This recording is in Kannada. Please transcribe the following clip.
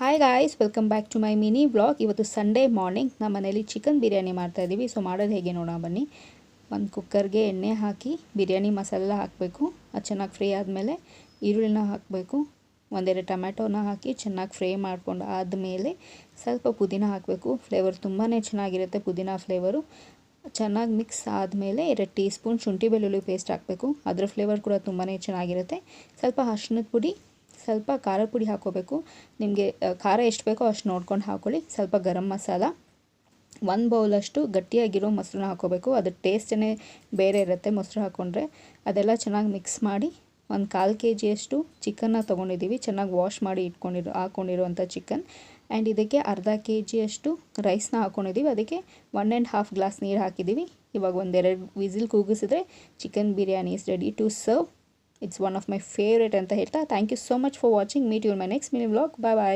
Hi guys, welcome back to my mini vlog. ಇವತ್ತು ಸಂಡೇ ಮಾರ್ನಿಂಗ್ ನಮ್ಮ ಮನೇಲಿ ಚಿಕನ್ ಬಿರಿಯಾನಿ ಮಾಡ್ತಾಯಿದ್ದೀವಿ. ಸೊ ಮಾಡೋದು ಹೇಗೆ ನೋಡೋಣ ಬನ್ನಿ. ಒಂದು ಕುಕ್ಕರ್ಗೆ ಎಣ್ಣೆ ಹಾಕಿ ಬಿರಿಯಾನಿ ಮಸಾಲ ಹಾಕಬೇಕು. ಅದು ಚೆನ್ನಾಗಿ ಫ್ರೈ ಆದಮೇಲೆ ಈರುಳ್ಳಿನ ಹಾಕಬೇಕು. ಒಂದೆರಡು ಟೊಮ್ಯಾಟೋನ ಹಾಕಿ ಚೆನ್ನಾಗಿ ಫ್ರೈ ಮಾಡ್ಕೊಂಡು ಆದಮೇಲೆ ಸ್ವಲ್ಪ ಪುದೀನ ಹಾಕಬೇಕು. ಫ್ಲೇವರ್ ತುಂಬಾ ಚೆನ್ನಾಗಿರುತ್ತೆ ಪುದೀನ ಫ್ಲೇವರು. ಚೆನ್ನಾಗಿ ಮಿಕ್ಸ್ ಆದಮೇಲೆ 2 ಟೀ ಸ್ಪೂನ್ ಶುಂಠಿ ಬೆಳ್ಳುಳ್ಳಿ ಪೇಸ್ಟ್ ಹಾಕಬೇಕು. ಅದರ ಫ್ಲೇವರ್ ಕೂಡ ತುಂಬಾ ಚೆನ್ನಾಗಿರುತ್ತೆ. ಸ್ವಲ್ಪ ಅರಿಶಿಣದ ಪುಡಿ, ಸ್ವಲ್ಪ ಖಾರದ ಪುಡಿ ಹಾಕ್ಕೋಬೇಕು. ನಿಮಗೆ ಖಾರ ಎಷ್ಟು ಬೇಕೋ ಅಷ್ಟು ನೋಡ್ಕೊಂಡು ಹಾಕ್ಕೊಳ್ಳಿ. ಸ್ವಲ್ಪ ಗರಂ ಮಸಾಲ, 1 ಬೌಲಷ್ಟು ಗಟ್ಟಿಯಾಗಿರೋ ಮೊಸರನ್ನ ಹಾಕ್ಕೋಬೇಕು. ಅದ್ರ ಟೇಸ್ಟೇ ಬೇರೆ ಇರುತ್ತೆ ಮೊಸರು ಹಾಕ್ಕೊಂಡ್ರೆ. ಅದೆಲ್ಲ ಚೆನ್ನಾಗಿ ಮಿಕ್ಸ್ ಮಾಡಿ 1/4 kg ಚಿಕನ್ನ ತೊಗೊಂಡಿದ್ದೀವಿ. ಚೆನ್ನಾಗಿ ವಾಶ್ ಮಾಡಿ ಹಾಕ್ಕೊಂಡಿರುವಂಥ ಚಿಕನ್. ಆ್ಯಂಡ್ ಇದಕ್ಕೆ ಅರ್ಧ kg ರೈಸ್ನ ಹಾಕ್ಕೊಂಡಿದ್ದೀವಿ. ಅದಕ್ಕೆ 1.5 ಗ್ಲಾಸ್ ನೀರು ಹಾಕಿದ್ದೀವಿ. ಇವಾಗ 1-2 ವಿಸಿಲ್ ಕೂಗಿಸಿದ್ರೆ chicken biryani is ready to serve. It's one of my favorite ಅಂತ ಹೇಳ್ತಾ thank you so much for watching. Meet you in my next mini vlog. Bye bye.